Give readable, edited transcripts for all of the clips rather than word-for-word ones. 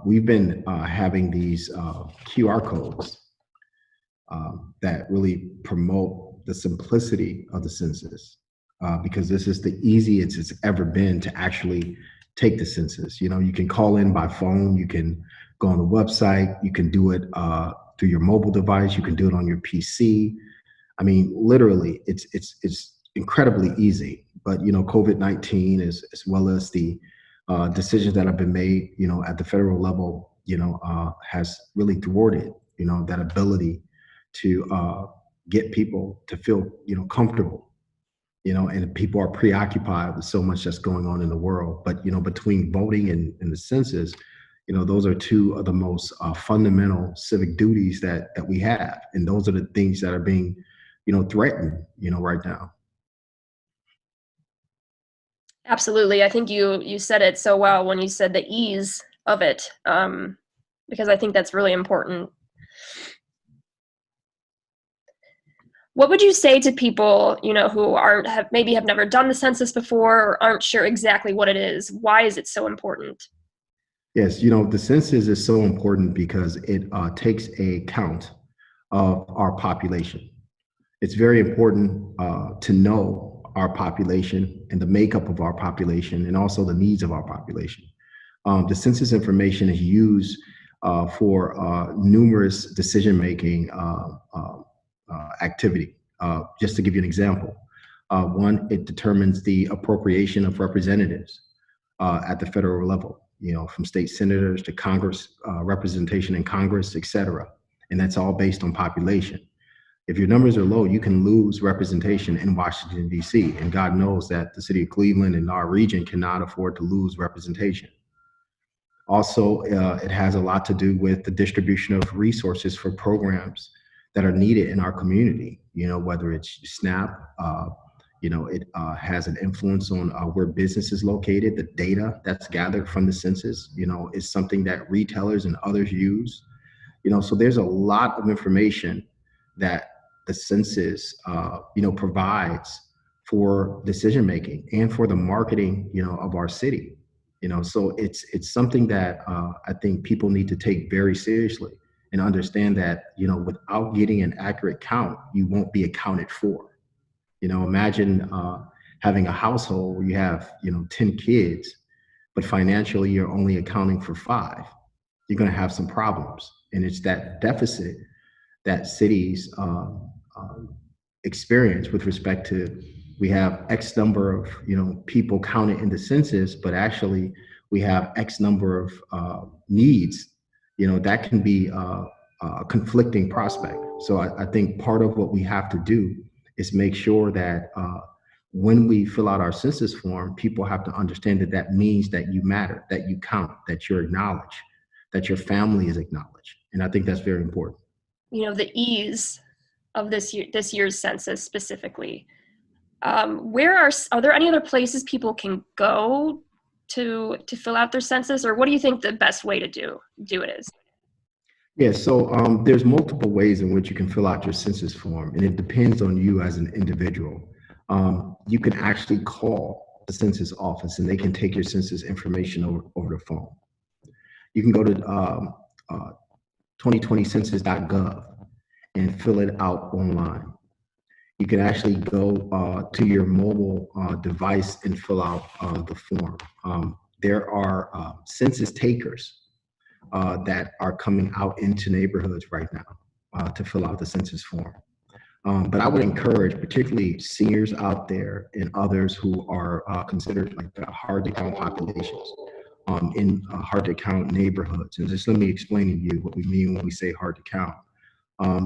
we've been having these QR codes that really promote the simplicity of the census, because this is the easiest it's ever been to actually take the census. You know, you can call in by phone, you can go on the website, you can do it through your mobile device, you can do it on your PC. I mean, literally, it's incredibly easy. But you know, COVID-19, as well as the decisions that have been made, you know, at the federal level, you know, has really thwarted, you know, that ability to get people to feel, you know, comfortable, you know, and people are preoccupied with so much that's going on in the world. But, you know, between voting and the census, you know, those are two of the most fundamental civic duties that we have. And those are the things that are being, you know, threatened, you know, right now. Absolutely. I think you said it so well when you said the ease of it, because I think that's really important. What would you say to people, you know, who maybe have never done the census before or aren't sure exactly what it is? Why is it so important? Yes, you know, the census is so important because it takes a count of our population. It's very important to know our population and the makeup of our population and also the needs of our population. The census information is used for numerous decision-making activity. Just to give you an example, one, it determines the appropriation of representatives at the federal level, you know, from state senators to Congress, representation in Congress, et cetera. And that's all based on population. If your numbers are low, you can lose representation in Washington, D.C. And God knows that the city of Cleveland and our region cannot afford to lose representation. Also, it has a lot to do with the distribution of resources for programs that are needed in our community, you know, whether it's SNAP, you know, it has an influence on where business is located. The data that's gathered from the census, you know, is something that retailers and others use, you know, so there's a lot of information that the census, you know, provides for decision making and for the marketing, you know, of our city, you know, so it's something that I think people need to take very seriously and understand that, you know, without getting an accurate count, you won't be accounted for. You know, imagine having a household where you have, you know, 10 kids, but financially you're only accounting for 5. You're going to have some problems. And it's that deficit that cities experience with respect to, we have X number of, you know, people counted in the census, but actually we have X number of needs, you know, that can be a conflicting prospect. So I think part of what we have to do is make sure that when we fill out our census form, people have to understand that that means that you matter, that you count, that you're acknowledged, that your family is acknowledged. And I think that's very important. You know, the ease of this year's census specifically. Are there any other places people can go to fill out their census, or what do you think the best way to do it is? Yeah, so there's multiple ways in which you can fill out your census form, and it depends on you as an individual. You can actually call the census office, and they can take your census information over the phone. You can go to 2020census.gov and fill it out online. You can actually go to your mobile device and fill out the form. There are census takers that are coming out into neighborhoods right now to fill out the census form. But I would encourage particularly seniors out there and others who are considered like the hard to count populations in hard to count neighborhoods. And just let me explain to you what we mean when we say hard to count.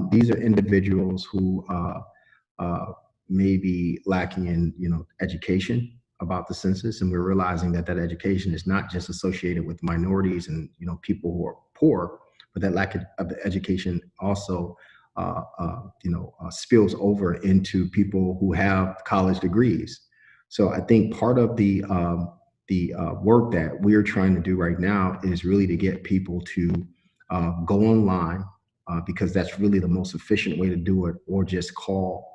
These are individuals who may be lacking in, you know, education about the census, and we're realizing that that education is not just associated with minorities and, you know, people who are poor, but that lack of education also spills over into people who have college degrees. So I think part of the work that we're trying to do right now is really to get people to go online because that's really the most efficient way to do it, or just call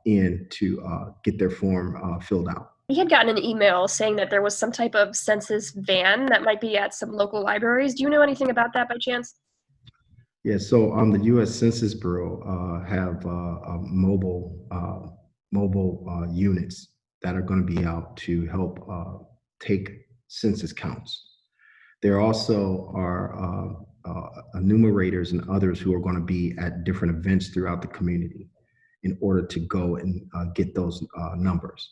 in to get their form filled out. We had gotten an email saying that there was some type of census van that might be at some local libraries. Do you know anything about that by chance? Yeah, so the U.S. Census Bureau have mobile units that are going to be out to help take census counts. There also are enumerators and others who are going to be at different events throughout the community in order to go and get those numbers.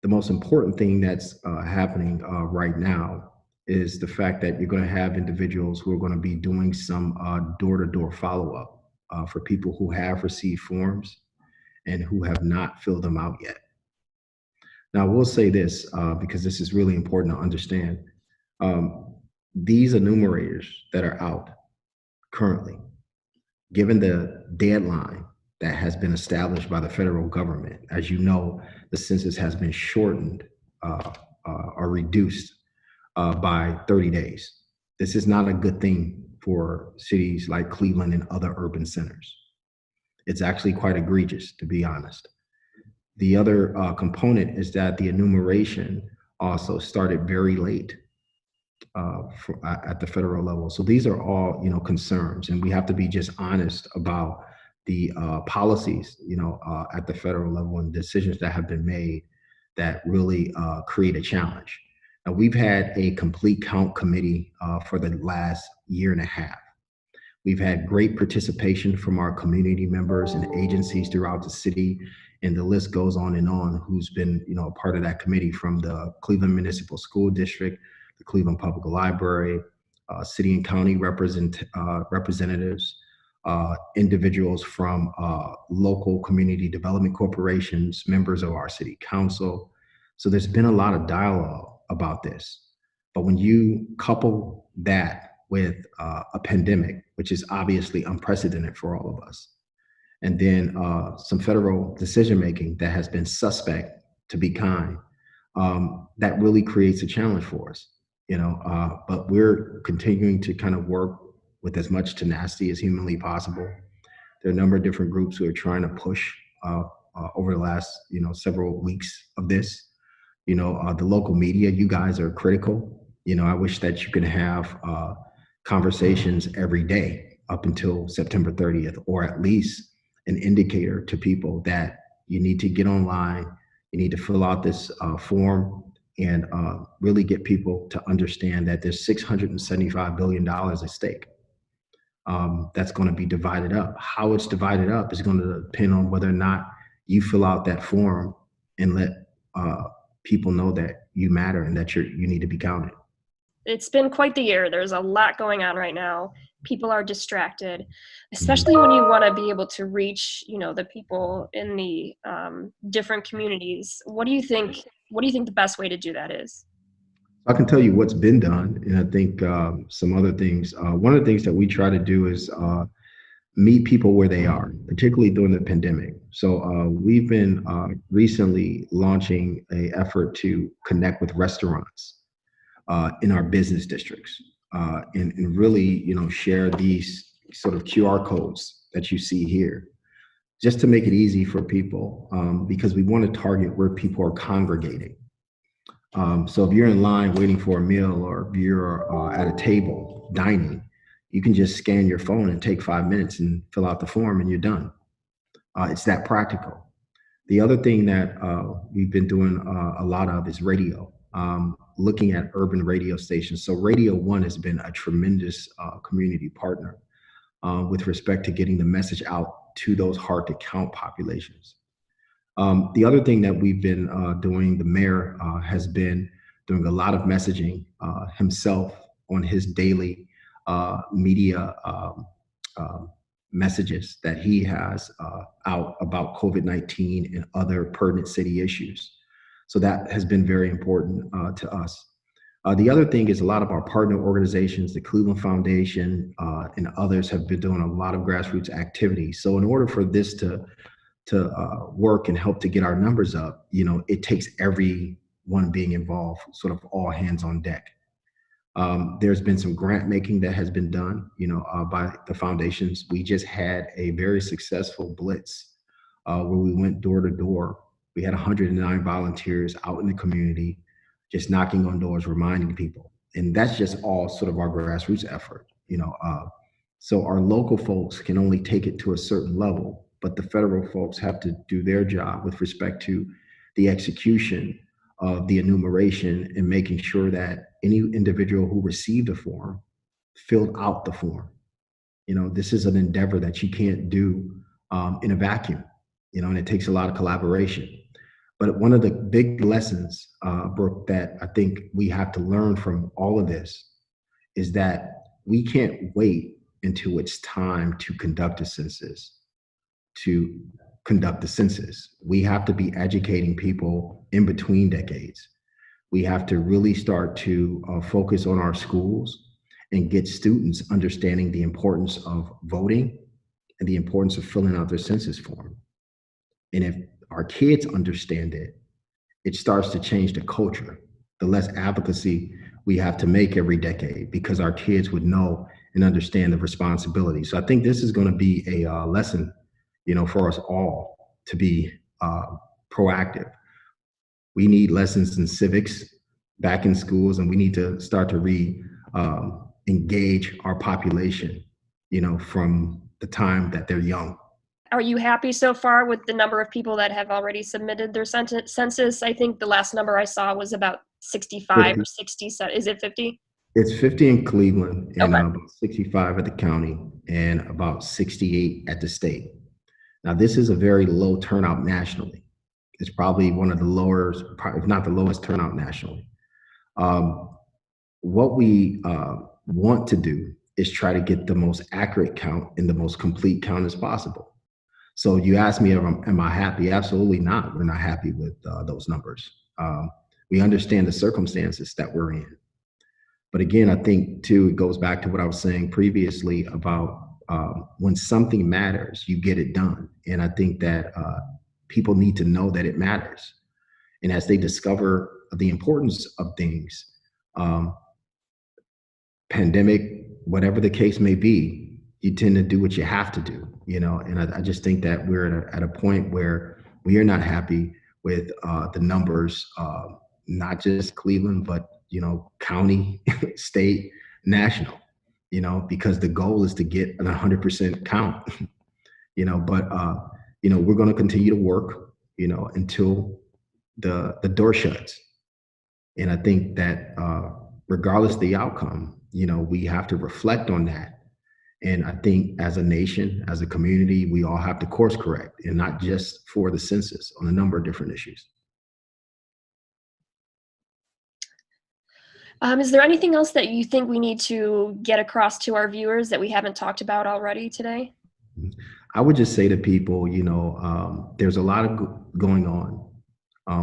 The most important thing that's happening right now is the fact that you're going to have individuals who are going to be doing some door-to-door follow-up for people who have received forms and who have not filled them out yet. Now, we'll say this because this is really important to understand. Um, these enumerators that are out currently, given the deadline that has been established by the federal government, as you know, the census has been shortened or reduced by 30 days. This is not a good thing for cities like Cleveland and other urban centers. It's actually quite egregious, to be honest. The other component is that the enumeration also started very late at the federal level. So these are all, concerns, and we have to be just honest about the policies, at the federal level and decisions that have been made that really create a challenge. Now, we've had a complete count committee for the last year and a half. We've had great participation from our community members and agencies throughout the city, and the list goes on who's been, a part of that committee, from the Cleveland Municipal School District, the Cleveland Public Library, city and county representatives, individuals from local community development corporations, members of our city council. So there's been a lot of dialogue about this. But when you couple that with a pandemic, which is obviously unprecedented for all of us, and then some federal decision making that has been suspect, to be kind, that really creates a challenge for us. But we're continuing to kind of work with as much tenacity as humanly possible. There are a number of different groups who are trying to push over the last, several weeks of this. The local media, you guys are critical. I wish that you could have conversations every day up until September 30th, or at least an indicator to people that you need to get online, you need to fill out this form, and really get people to understand that there's $675 billion at stake. That's going to be divided up. How it's divided up is going to depend on whether or not you fill out that form and let people know that you matter and that you need to be counted. It's been quite the year. There's a lot going on right now. People are distracted, Mhm. especially when you want to be able to reach, the people in the different communities. What do you think? What do you think the best way to do that is? I can tell you what's been done, and I think some other things. One of the things that we try to do is meet people where they are, particularly during the pandemic. So we've been recently launching a effort to connect with restaurants in our business districts, and really, share these sort of QR codes that you see here, just to make it easy for people, because we want to target where people are congregating. So if you're in line waiting for a meal, or if you're at a table dining, you can just scan your phone and take 5 minutes and fill out the form, and you're done. It's that practical. The other thing that we've been doing a lot of is radio, looking at urban radio stations. So Radio One has been a tremendous community partner with respect to getting the message out to those hard to count populations. The other thing that we've been doing, the mayor has been doing a lot of messaging himself on his daily media messages that he has out about COVID-19 and other pertinent city issues. So that has been very important to us. The other thing is a lot of our partner organizations, the Cleveland Foundation and others, have been doing a lot of grassroots activities. So in order for this to work and help to get our numbers up, it takes everyone being involved, sort of all hands on deck. There's been some grant making that has been done, by the foundations. We just had a very successful blitz where we went door to door We had 109 volunteers out in the community, just knocking on doors, reminding people. And that's just all sort of our grassroots effort, so our local folks can only take it to a certain level, but the federal folks have to do their job with respect to the execution of the enumeration and making sure that any individual who received a form filled out the form. This is an endeavor that you can't do in a vacuum, and it takes a lot of collaboration. But one of the big lessons, Brooke, that I think we have to learn from all of this is that we can't wait until it's time to conduct a census to conduct the census. We have to be educating people in between decades. We have to really start to focus on our schools and get students understanding the importance of voting and the importance of filling out their census form. And if our kids understand it, it starts to change the culture, the less advocacy we have to make every decade because our kids would know and understand the responsibility. So I think this is going to be a lesson, for us all to be proactive. We need lessons in civics back in schools, and we need to start to engage our population, from the time that they're young. Are you happy so far with the number of people that have already submitted their census? I think the last number I saw was about 65 or 60. Is it 50? It's 50 in Cleveland and Okay. about 65 at the county and about 68 at the state. Now, this is a very low turnout nationally. It's probably one of the lowest, if not the lowest turnout nationally. What we want to do is try to get the most accurate count and the most complete count as possible. So you asked me, am I happy? Absolutely not. We're not happy with those numbers. We understand the circumstances that we're in. But again, I think too, it goes back to what I was saying previously about when something matters, you get it done. And I think that people need to know that it matters. And as they discover the importance of things, pandemic, whatever the case may be, you tend to do what you have to do, and I just think that we're at a point where we are not happy with the numbers, not just Cleveland, but, county, state, national, because the goal is to get an 100% count, but, we're going to continue to work, until the door shuts. And I think that regardless of the outcome, we have to reflect on that. And I think as a nation, as a community, we all have to course correct, and not just for the census, on a number of different issues. Is there anything else that you think we need to get across to our viewers that we haven't talked about already today? I would just say to people, there's a lot of going on.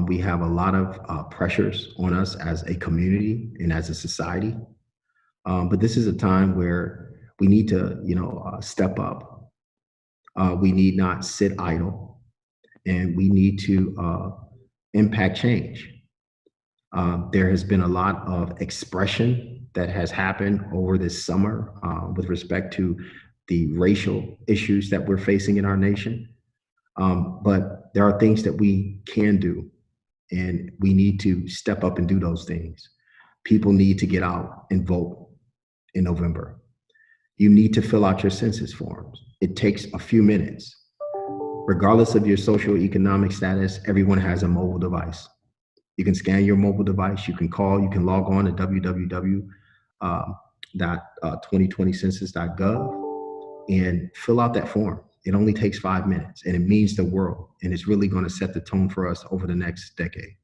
We have a lot of pressures on us as a community and as a society. But this is a time where we need to, step up. We need not sit idle, and we need to impact change. There has been a lot of expression that has happened over this summer with respect to the racial issues that we're facing in our nation. But there are things that we can do, and we need to step up and do those things. People need to get out and vote in November. You need to fill out your census forms. It takes a few minutes. Regardless of your socioeconomic status, everyone has a mobile device. You can scan your mobile device, you can call, you can log on to www.2020census.gov and fill out that form. It only takes 5 minutes, and it means the world, and it's really going to set the tone for us over the next decade.